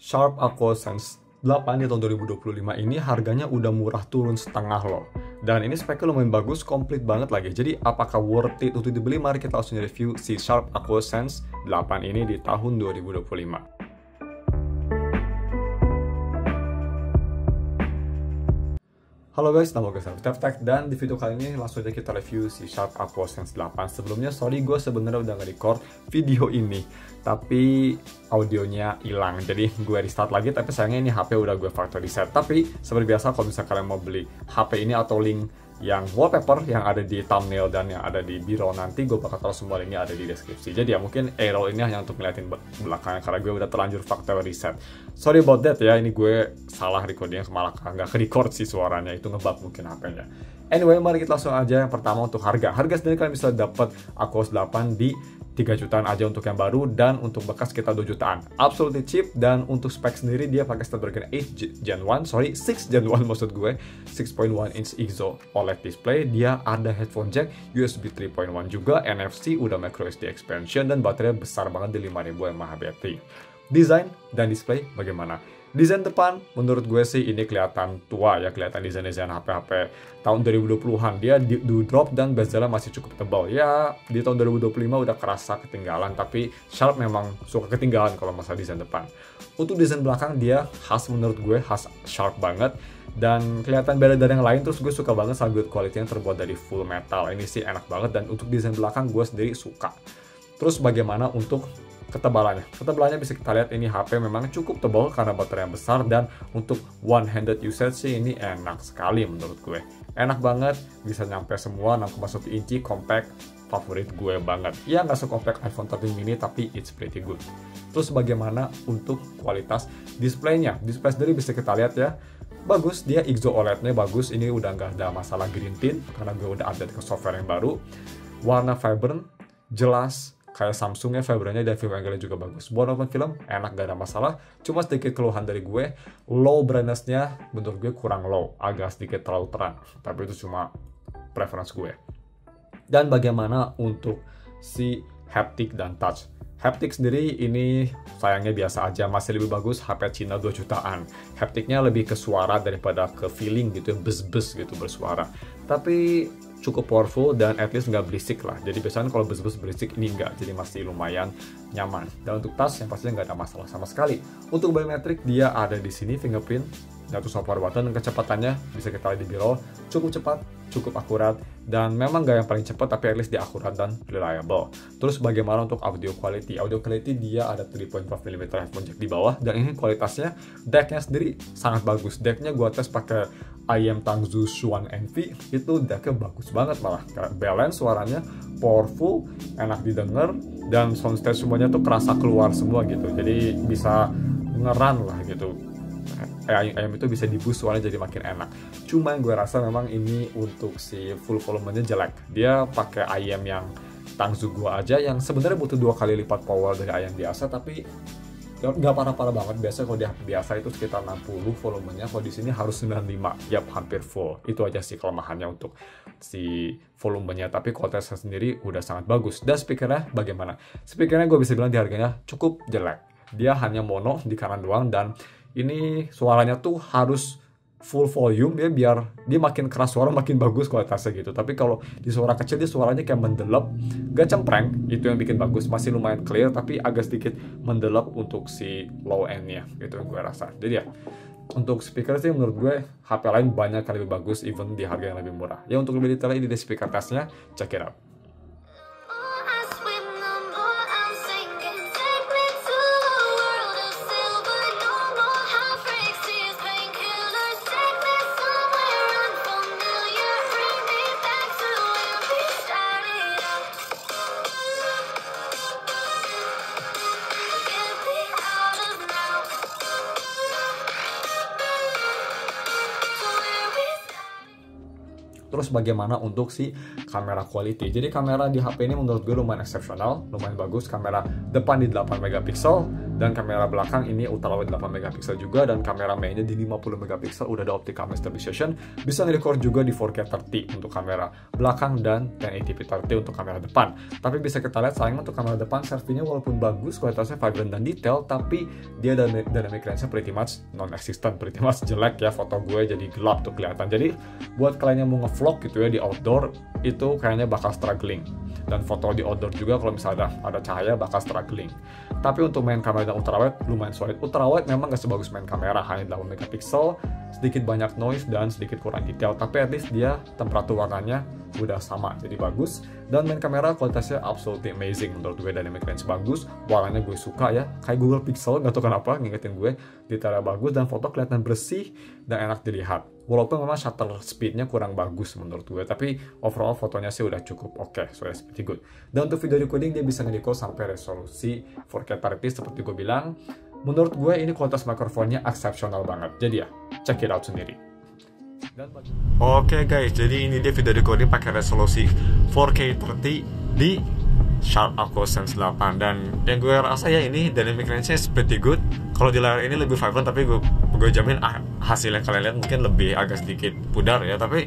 Sharp AquaSense 8 di tahun 2025 ini harganya udah murah turun setengah loh. Dan ini speknya lumayan bagus, komplit banget lagi. Jadi apakah worth it untuk dibeli? Mari kita langsung review si Sharp AquaSense 8 ini di tahun 2025. Halo guys, nama gue Tech, dan di video kali ini langsung aja kita review si Sharp AquaSense 8. Sebelumnya, sorry gue sebenarnya udah nge-record video ini, tapi audionya hilang. Jadi gue restart lagi, tapi sayangnya ini HP udah gue factory reset. Tapi seperti biasa, kalau misalnya kalian mau beli HP ini atau link yang wallpaper yang ada di thumbnail dan yang ada di biro, nanti gue bakal taruh semua linknya ada di deskripsi. Jadi ya mungkin A-roll ini hanya untuk ngeliatin belakangnya karena gue udah terlanjur factory reset. Sorry about that ya, ini gue salah recordingnya, malah nggak ke-record sih suaranya, itu ngebug mungkin HP-nya. Anyway, mari kita langsung aja. Yang pertama untuk harga. Harga sendiri kalian bisa dapat AquaSense 8 di 3 jutaan aja untuk yang baru, dan untuk bekas kita 2 jutaan. Absolutely cheap. Dan untuk spek sendiri dia pakai Snapdragon 6 Gen 1 maksud gue, 6.1 inch ISO OLED display. Dia ada headphone jack, USB 3.1 juga, NFC, udah micro SD expansion, dan baterainya besar banget di 5000 mAh baterai. Desain dan display bagaimana? Desain depan, menurut gue sih ini kelihatan tua ya, kelihatan desain-desain HP-HP tahun 2020-an. Dia drop dan bezelnya masih cukup tebal. Ya, di tahun 2025 udah kerasa ketinggalan, tapi Sharp memang suka ketinggalan kalau masalah desain depan. Untuk desain belakang, dia khas menurut gue, khas Sharp banget. Dan kelihatan beda dari yang lain, terus gue suka banget sama build quality yang terbuat dari full metal. Ini sih enak banget, dan untuk desain belakang gue sendiri suka. Terus bagaimana untuk ketebalannya? Ketebalannya bisa kita lihat, ini HP memang cukup tebal karena baterai yang besar, dan untuk one-handed usage sih ini enak sekali menurut gue. Enak banget, bisa nyampe semua, 6,1 inci, compact, favorit gue banget. Ya nggak se-compact iPhone 13 mini, tapi it's pretty good. Terus bagaimana untuk kualitas displaynya? Display sendiri bisa kita lihat ya, bagus, dia ISO OLED-nya bagus, ini udah nggak ada masalah green tint karena gue udah update ke software yang baru. Warna vibrant, jelas, kayak Samsungnya vibranya, dan view angle juga bagus. Buat nonton film, enak, gak ada masalah. Cuma sedikit keluhan dari gue, low brightness-nya menurut gue kurang low, agak sedikit terlalu terang. Tapi itu cuma preference gue. Dan bagaimana untuk si haptic dan touch? Haptic sendiri ini sayangnya biasa aja, masih lebih bagus HP Cina 2 jutaan. Hapticnya lebih ke suara daripada ke feeling gitu, bes-bes gitu bersuara. Tapi cukup powerful dan at least nggak berisik lah. Jadi biasanya kalau bes-bes berisik, ini nggak, jadi masih lumayan nyaman. Dan untuk touch yang pastinya nggak ada masalah sama sekali. Untuk biometrik dia ada di sini, fingerprint, satu power button, dan kecepatannya bisa kita lihat di biro, cukup cepat, cukup akurat, dan memang nggak yang paling cepat, tapi at least dia akurat dan reliable. Terus bagaimana untuk audio quality? Audio quality dia ada 3.5mm headphone jack di bawah, dan ini kualitasnya, decknya sendiri sangat bagus. Decknya gua tes pakai IM Tangzu Xuan NV, itu decknya bagus banget malah. Balance, suaranya powerful, enak didengar, dan soundstage semuanya tuh kerasa keluar semua gitu. Jadi bisa ngeran lah gitu. Ayam itu bisa di-boost suaranya jadi makin enak. Cuma gue rasa memang ini untuk si full volumenya jelek. Dia pakai IM yang Tangzu gua aja yang sebenarnya butuh 2 kali lipat power dari IM biasa, tapi nggak parah-parah banget. Biasa kalau di HP biasa itu sekitar 60 volumenya, kalau di sini harus 95. Yap, hampir full. Itu aja sih kelemahannya untuk si volumenya, tapi kualitasnya sendiri udah sangat bagus. Dan speakernya bagaimana? Speakernya gue bisa bilang di harganya cukup jelek. Dia hanya mono di kanan doang, dan ini suaranya tuh harus full volume ya, biar dia makin keras suara, makin bagus kualitasnya gitu. Tapi kalau di suara kecil dia suaranya kayak mendelep, gak cempreng, itu yang bikin bagus. Masih lumayan clear, tapi agak sedikit mendelep untuk si low end-nya, gitu yang gue rasa. Jadi ya, untuk speaker sih menurut gue HP lain banyak kali lebih bagus, even di harga yang lebih murah. Ya untuk lebih detailnya ini di speaker testnya, check it out. Terus bagaimana untuk si kamera quality? Jadi kamera di HP ini menurut gue lumayan eksepsional, lumayan bagus. Kamera depan di 8 megapiksel, Dan kamera belakang ini ultrawide 8 megapiksel juga, dan kamera mainnya di 50 megapiksel, udah ada optical image stabilization, bisa nge-record juga di 4K 30 untuk kamera belakang dan 1080p 30 untuk kamera depan. Tapi bisa kita lihat sayang untuk kamera depan selfie-nya walaupun bagus, kualitasnya vibrant dan detail, tapi dia dynamic range-nya pretty much non-existent, pretty much jelek ya, foto gue jadi gelap tuh kelihatan. Jadi buat kalian yang mau nge-vlog gitu ya di outdoor, itu kayaknya bakal struggling. Dan foto di outdoor juga kalau misalnya ada cahaya bakal struggling. Tapi untuk main kamera dan ultrawide lumayan solid. Ultrawide memang gak sebagus main kamera, hanya 8 megapiksel, sedikit banyak noise dan sedikit kurang detail, tapi at least dia temperatur warnanya udah sama, jadi bagus. Dan main kamera kualitasnya absolutely amazing menurut gue, dynamic range bagus, warnanya gue suka ya, kayak Google Pixel, gak tau kenapa ngingetin gue, detailnya bagus dan foto kelihatan bersih dan enak dilihat. Walaupun memang shutter speednya kurang bagus menurut gue, tapi overall fotonya sih udah cukup oke, so that's pretty good. Dan untuk video recording dia bisa nge-record sampai resolusi 4K 30 seperti gue bilang. Menurut gue ini kualitas mikrofonnya exceptional banget, jadi ya check it out sendiri. Oke guys, jadi ini dia video recording pakai resolusi 4K 30 di Sharp Aquosense 8, dan yang gue rasa ya ini dynamic range-nya pretty good. Kalau di layar ini lebih vibrant, tapi gue jamin hasilnya kalian lihat mungkin lebih agak sedikit pudar ya. Tapi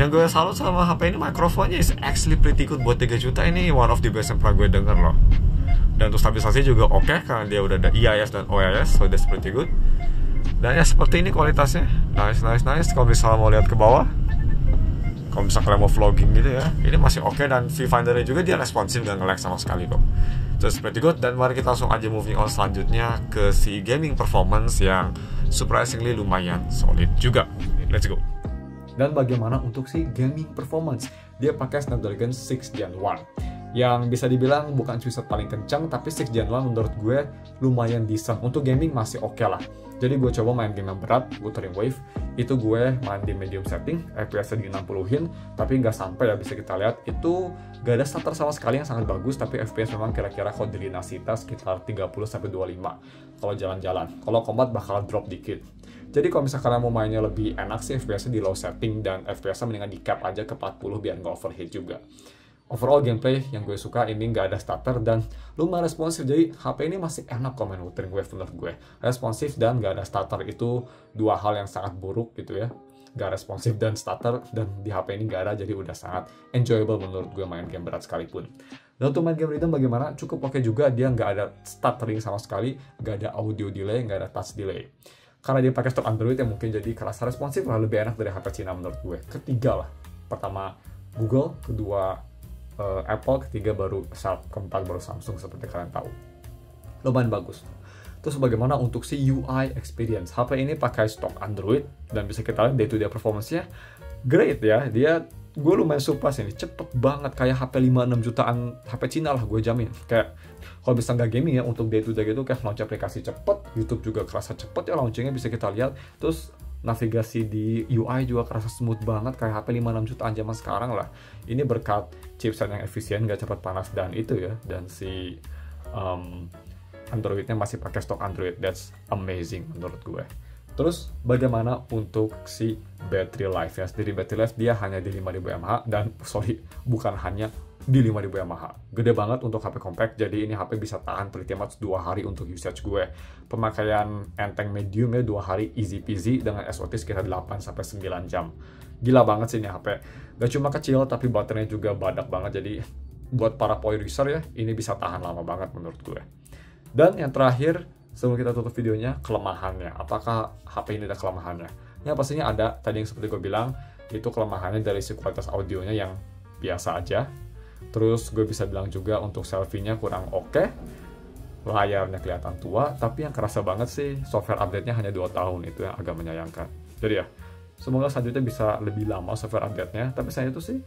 yang gue salut sama HP ini, mikrofonnya is actually pretty good. Buat 3 juta ini one of the best yang pernah gue denger loh. Dan untuk stabilisasi juga oke, karena dia udah ada EIS dan OIS, so that's pretty good. Dan ya seperti ini kualitasnya, nice. Kalau misalnya mau lihat ke bawah, kalau misalnya kalian mau vlogging gitu ya, ini masih oke. Dan viewfindernya juga dia responsif, gak nge-lag sama sekali kok. So it's pretty good. Dan mari kita langsung aja moving on selanjutnya ke si gaming performance yang surprisingly lumayan solid juga. Let's go. Dan bagaimana untuk si gaming performance? Dia pakai Snapdragon 6 Gen 1 yang bisa dibilang bukan chipset paling kencang, tapi 6 Gen 1 menurut gue lumayan decent. Untuk gaming masih oke lah. Jadi gue coba main game yang berat, Wuthering Wave, itu gue main di medium setting, FPS-nya di 60-in, tapi nggak sampai ya, bisa kita lihat, itu gak ada stutter sama sekali, yang sangat bagus, tapi FPS memang kira-kira kalau di Linasita sekitar 30-25 kalau jalan-jalan. Kalau combat bakal drop dikit. Jadi kalau misalnya kalian mau mainnya lebih enak sih, FPS-nya di low setting, dan FPS-nya mendingan di cap aja ke 40 biar nggak overheat juga. Overall gameplay yang gue suka ini nggak ada stutter dan lumayan responsif, jadi HP ini masih enak kalau main Wuthering Wave menurut gue. Responsif dan nggak ada stutter itu dua hal yang sangat buruk gitu ya. Nggak responsif dan stutter, dan di HP ini nggak ada, jadi udah sangat enjoyable menurut gue main game berat sekalipun. Dan untuk main game rhythm bagaimana? Cukup oke juga, dia nggak ada stuttering sama sekali, nggak ada audio delay, nggak ada touch delay. Karena dia pakai stok Android yang mungkin jadi kerasa responsif lah, lebih enak dari HP Cina menurut gue. Ketiga lah, pertama Google, kedua Apple, ketiga baru Sharp, keempat baru Samsung seperti kalian tahu. Lumayan bagus. Terus bagaimana untuk si UI experience? HP ini pakai stok Android dan bisa kita lihat day to day performance-nya great ya. Gue lumayan surprise ini, cepet banget kayak HP 5-6 jutaan HP Cina lah gue jamin. Kayak kalau bisa nggak gaming ya, untuk day to day gitu kayak launch aplikasi cepet, YouTube juga kerasa cepet ya launchingnya, bisa kita lihat. Terus navigasi di UI juga kerasa smooth banget kayak HP 5-6 jutaan zaman sekarang lah. Ini berkat chipset yang efisien, gak cepat panas dan itu ya, dan si Androidnya masih pakai stok Android. That's amazing menurut gue. Terus bagaimana untuk si battery life ya? Sendiri battery life dia hanya di 5000 mAh, dan bukan hanya di 5000 mAh. Gede banget untuk HP compact, jadi ini HP bisa tahan pretty much 2 hari untuk usage gue. Pemakaian enteng medium ya 2 hari easy peasy dengan SOT sekitar 8-9 jam. Gila banget sih ini HP. Gak cuma kecil, tapi baterainya juga badak banget, jadi buat para power user ya, ini bisa tahan lama banget menurut gue. Dan yang terakhir, sebelum kita tutup videonya, kelemahannya. Apakah HP ini ada kelemahannya? Ya pastinya ada. Tadi yang seperti gue bilang, itu kelemahannya dari si kualitas audionya yang biasa aja. Terus gue bisa bilang juga untuk selfie-nya kurang oke. Layarnya kelihatan tua, tapi yang kerasa banget sih software update-nya hanya 2 tahun, itu yang agak menyayangkan. Jadi ya, semoga selanjutnya bisa lebih lama software update-nya, tapi saya itu sih,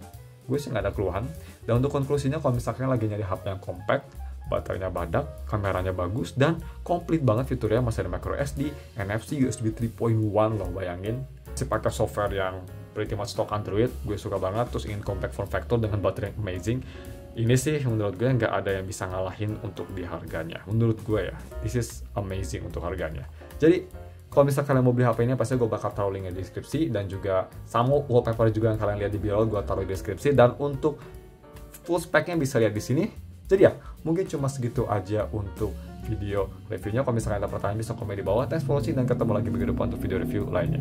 gue sih nggak ada keluhan. Dan untuk konklusinya, kalau misalkan lagi nyari HP yang compact, baterainya badak, kameranya bagus, dan komplit banget fiturnya, masih ada micro SD, NFC, USB 3.1 loh, bayangin. Masih pakai software yang pretty much stock Android, gue suka banget. Terus ingin compact form factor dengan baterai yang amazing, ini sih menurut gue nggak ada yang bisa ngalahin untuk di harganya. Menurut gue ya, this is amazing untuk harganya. Jadi kalau misalnya kalian mau beli HP ini, pasti gue bakal taruh linknya di deskripsi, dan juga sama wallpaper juga yang kalian lihat di bio gue taruh di deskripsi. Dan untuk full spec-nya bisa lihat di sini. Jadi ya, mungkin cuma segitu aja untuk video reviewnya. Kalau misalnya ada pertanyaan bisa komen di bawah. Thanks for watching dan ketemu lagi minggu depan untuk video review lainnya.